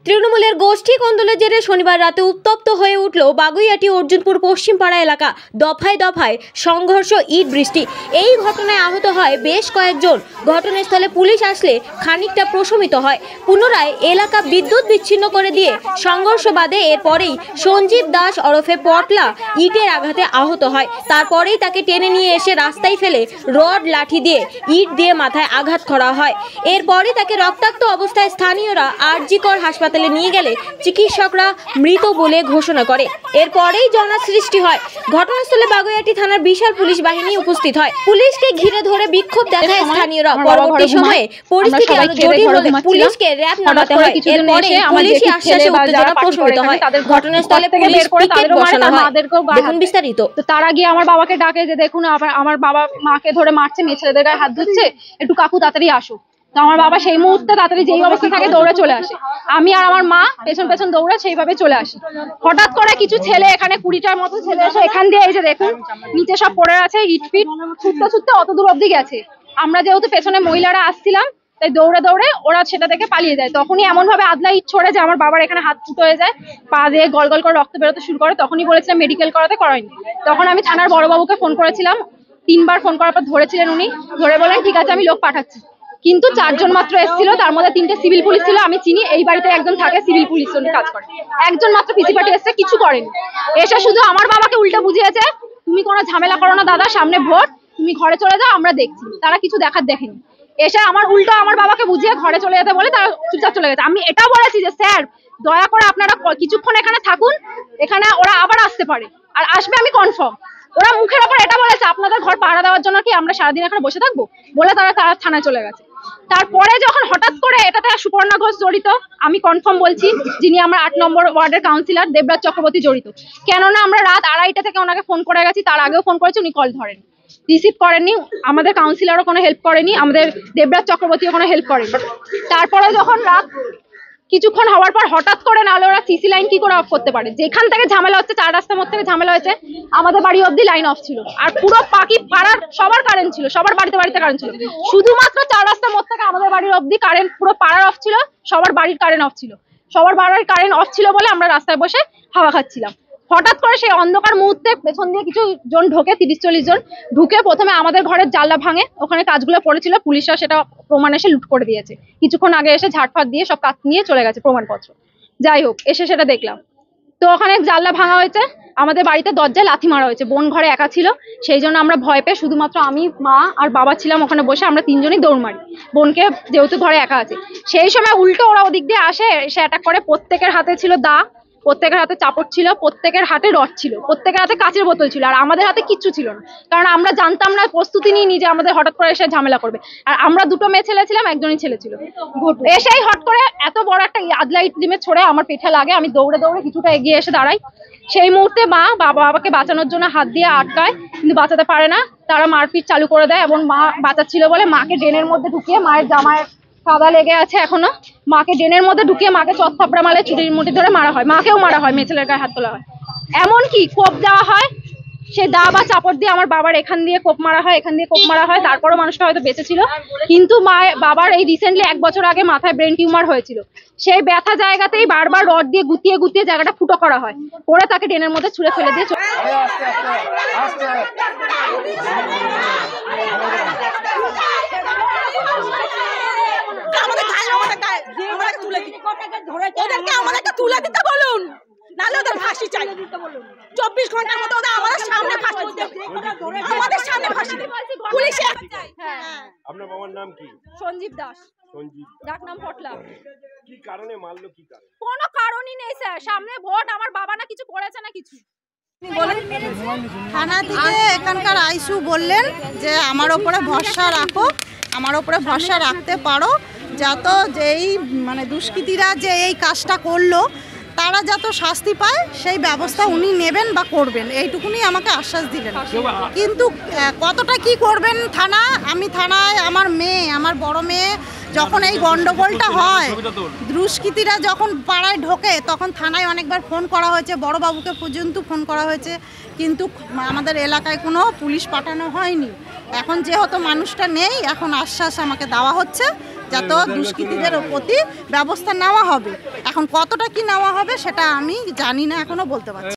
তৃণমূলের গোষ্ঠী কোন্দলের জেরে শনিবার রাতে উত্তপ্ত হয়ে উঠল বাগুইআটি অর্জুনপুর পশ্চিমপাড়া এলাকা। দফায় দফায় সংঘর্ষ, ইট বৃষ্টি। এই ঘটনায় আহত হয় বেশ কয়েকজন। ঘটনাস্থলে পুলিশ আসলে খানিকটা প্রশমিত হয়। পুনরায় এলাকা বিদ্যুৎ বিচ্ছিন্ন করে দিয়ে সংঘর্ষ বাধে। এরপরেই সঞ্জীব দাস ওরফে পটলা ইটের আঘাতে আহত হয়। তারপরেই তাকে টেনে নিয়ে এসে রাস্তায় ফেলে রড, লাঠি দিয়ে, ইট দিয়ে মাথায় আঘাত করা হয়। এরপরে তাকে রক্তাক্ত অবস্থায় স্থানীয়রা আরজিকর হাসপাতালে নিয়ে গেলে চিকিৎসকরা মৃত বলে ঘোষণা করে। এরপরেই জনা সৃষ্টি হয়। ঘটনাস্থলে বাগুইআটি থানার বিশাল পুলিশ বাহিনী উপস্থিত হয়। পুলিশকে ঘিরে ধরে বিক্ষোভ দেখায় স্থানীয়রা। পরবর্তী সময়ে পরিস্থিতি আরো জটিল হলে পুলিশকে র‍্যাব নামাতে হয়। এরপরে পুলিশি আশ্বাসে উত্তেজনা প্রশমিত হয়। ঘটনাস্থলে পুলিশ পিকেট বসানো হয়। দেখুন বিস্তারিত। তো তারা গিয়ে আমার বাবাকে ডাকে যে দেখুন আমার বাবা মাকে ধরে মারছে, মেয়ে ছেলেদের গায়ে হাত ধুচ্ছে, একটু কাকু তাড়াতাড়ি আসো। তো আমার বাবা সেই মুহূর্তে তাড়াতাড়ি যেই অবস্থা থাকে দৌড়ে চলে আসে। আমি আর আমার মা পেছন পেছন দৌড়ে সেইভাবে চলে আসি। হঠাৎ করে কিছু ছেলে, এখানে 20টার মতো ছেলে এসে এখান দিয়ে, এই যে দেখুন নিচে সব পড়ে আছে, ইট ফিট ছুটতে ছুটতে অত দূর অব্দি গেছে। আমরা যেহেতু পেছনে মহিলারা আসছিলাম, তাই দৌড়ে দৌড়ে ওরা সেটা থেকে পালিয়ে যায়। তখনই এমন ভাবে আদলা ইট ছড়ে যে আমার বাবার এখানে হাত ফুটো হয়ে যায়, পা দিয়ে গল গল করে রক্ত বেরোতে শুরু করে। তখনই বলেছিলাম মেডিকেল করায়নি। তখন আমি থানার বড়বাবুকে ফোন করেছিলাম। 3বার ফোন করার পর ধরেছিলেন উনি, ধরে বলেন ঠিক আছে আমি লোক পাঠাচ্ছি। কিন্তু 4 জন মাত্র এসেছিল, তার মধ্যে 3টে সিভিল পুলিশ ছিল। আমি চিনি এই বাড়িতে একজন থাকে সিভিল পুলিশ, উনি কাজ করে। একজন মাত্র পিসি পার্টি এসে কিছু করেনি, এসে শুধু আমার বাবাকে উল্টা বুঝিয়েছে, তুমি কোনো ঝামেলা করো না দাদা, সামনে ভোট, তুমি ঘরে চলে যাও, আমরা দেখছি। তারা কিছু দেখেনি, এসে আমার উল্টা আমার বাবাকে বুঝিয়ে ঘরে চলে যেতে বলে তারা চুপচাপ চলে গেছে। আমি এটাও বলেছি যে স্যার দয়া করে আপনারা কিছুক্ষণ এখানে থাকুন, এখানে ওরা আবার আসতে পারে, আর আসবে আমি কনফার্ম। ওরা মুখের ওপর এটা বলেছে আপনাদের ঘর পাহারা দেওয়ার জন্য কি আমরা সারাদিন এখানে বসে থাকবো, বলে তারা থানায় চলে গেছে। তারপরে যখন হঠাৎ করে এটাতে সুপর্ণা ঘোষ জড়িত, আমি কনফার্ম বলছি, যিনি আমার 8 নম্বর ওয়ার্ডের কাউন্সিলর দেবরাজ চক্রবর্তী জড়িত। কেননা আমরা রাত 2:30 থেকে ওনাকে ফোন করে গেছি, তার আগেও ফোন করেছি, উনি কল ধরেন, রিসিভ করেননি। আমাদের কাউন্সিলরও কোনো হেল্প করেনি, আমাদের দেবরাজ চক্রবর্তীও কোনো হেল্প করেনি। তারপরে যখন রাত কিছুক্ষণ হওয়ার পর হঠাৎ করে, নাহলে ওরা সিসি লাইন কি করে অফ করতে পারে? যেখান থেকে ঝামেলা হচ্ছে, 4 রাস্তার মধ্যে থেকে ঝামেলা হয়েছে, আমাদের বাড়ি অব্দি লাইন অফ ছিল। আর পুরো পাকি পাড়ার সবার কারেন্ট ছিল, সবার বাড়িতে কারেন্ট ছিল। শুধুমাত্র 4 রাস্তার মধ্যে থেকে আমাদের বাড়ির অব্দি কারেন্ট, পুরো পাড়ার অফ ছিল, সবার বাড়ির কারেন্ট অফ ছিল। সবার বাড়ির কারেন্ট অফ ছিল বলে আমরা রাস্তায় বসে হাওয়া খাচ্ছিলাম। হঠাৎ করে সেই অন্ধকার মুহূর্তে পেছন দিয়ে কিছু জন ঢোকে, 30-40 জন ঢুকে প্রথমে আমাদের ঘরের জানলা ভাঙে, ওখানে কাজগুলো পড়েছিল, পুলিশরা সেটা প্রমাণ এসে লুট করে দিয়েছে। কিছুক্ষণ আগে এসে ঝাড়ফাট দিয়ে সব কাজ নিয়ে চলে গেছে, প্রমাণপত্র। যাই হোক, এসে সেটা দেখলাম। তো ওখানে জানলা ভাঙা হয়েছে, আমাদের বাড়িতে দরজায় লাথি মারা হয়েছে। বোন ঘরে একা ছিল, সেই জন্য আমরা ভয় পেয়ে শুধুমাত্র আমি, মা আর বাবা ছিলাম ওখানে বসে, আমরা 3 জনই দৌড় মারি, বোনকে যেহেতু ঘরে একা আছে। সেই সময় উল্টো ওরা ওদিক দিয়ে আসে, এসে অ্যাটাক করে। প্রত্যেকের হাতে ছিল দা, প্রত্যেকের হাতে চাপড় ছিল, প্রত্যেকের হাতে রড ছিল, প্রত্যেকের হাতে কাঁচের বোতল ছিল, আর আমাদের হাতে কিচ্ছু ছিল না। কারণ আমরা জানতাম না, প্রস্তুতি নিয়ে নিজে আমাদের হঠাৎ করে এসে ঝামেলা করবে। আর আমরা 2টো মেয়ে ছেলে ছিলাম, একজনই ছেলে ছিল। এসেই হট করে এত বড় একটা আদলা ইট ডিমে ছড়ে আমার পেটে লাগে। আমি দৌড়ে দৌড়ে কিছুটা এগিয়ে এসে দাঁড়াই। সেই মুহূর্তে মা বাবাকে বাঁচানোর জন্য হাত দিয়ে আটকায়, কিন্তু বাঁচাতে পারে না। তারা মারপিট চালু করে দেয়, এবং মা বাঁচাচ্ছিল বলে মাকে ড্রেনের মধ্যে ঢুকিয়ে, মায়ের জামায় কাদা লেগে আছে এখনো, মাকে ড্রেনের মধ্যে ঢুকিয়ে মাকে চত্থাপড়া মালে চুরির মুঠি ধরে মারা হয়। মাকেও মারা হয়, মেয়ে ছেলের গায়ে হাত তোলা হয়, এমনকি কোপ দেওয়া হয়। সে দা বা চাপড় দিয়ে আমার বাবার এখান দিয়ে কোপ মারা হয়, এখান দিয়ে কোপ মারা হয়। তারপরও মানুষটা হয়তো বেঁচে ছিল, কিন্তু বাবার এই রিসেন্টলি 1 বছর আগে মাথায় ব্রেন টিউমার হয়েছিল। সেই ব্যথা জায়গাতেই বারবার রড দিয়ে গুতিয়ে গুতিয়ে জায়গাটা ফুটো করা হয়, করে তাকে ড্রেনের মধ্যে ছুঁড়ে ফেলে দিয়ে তুলে দিতে বলুন, নাহলে ওদের ফাঁসি চাই। 24 ঘন্টার মধ্যে ওদের আমাদের সামনে ফাঁসি, আমাদের সামনে ফাঁসি। পুলিশ। আপনার বাবার নাম কি? সঞ্জীব দাস। সঞ্জীব, ডাক নাম পটলা। কি কারণে মারলো, কি কারণে? কোনো কারণই নেই স্যার, সামনে ভোট, আমার বাবা না কিছু করেছে না কিছু। থানা থেকে এখানকার আইসু বললেন যে আমার ওপরে ভরসা রাখো, আমার ওপরে ভরসা রাখতে পারো, যত যেই মানে দুষ্কৃতীরা যে এই কাজটা করলো তারা যত শাস্তি পায় সেই ব্যবস্থা উনি নেবেন বা করবেন, এইটুকুনি আমাকে আশ্বাস দিলেন। কিন্তু কতটা কি করবেন থানা, আমি থানায় আমার বড় মেয়ে যখন এই গন্ডগোলটা হয়, দুষ্কৃতীরা যখন পাড়ায় ঢোকে, তখন থানায় অনেকবার ফোন করা হয়েছে, বড়বাবুকে পর্যন্ত ফোন করা হয়েছে, কিন্তু আমাদের এলাকায় কোনো পুলিশ পাঠানো হয়নি। এখন যেহেতু মানুষটা নেই, এখন আশ্বাস আমাকে দেওয়া হচ্ছে যত দুষ্কৃতীদের প্রতি ব্যবস্থা নেওয়া হবে। এখন কতটা কি নেওয়া হবে সেটা আমি জানি না, এখনো বলতে পারছি না।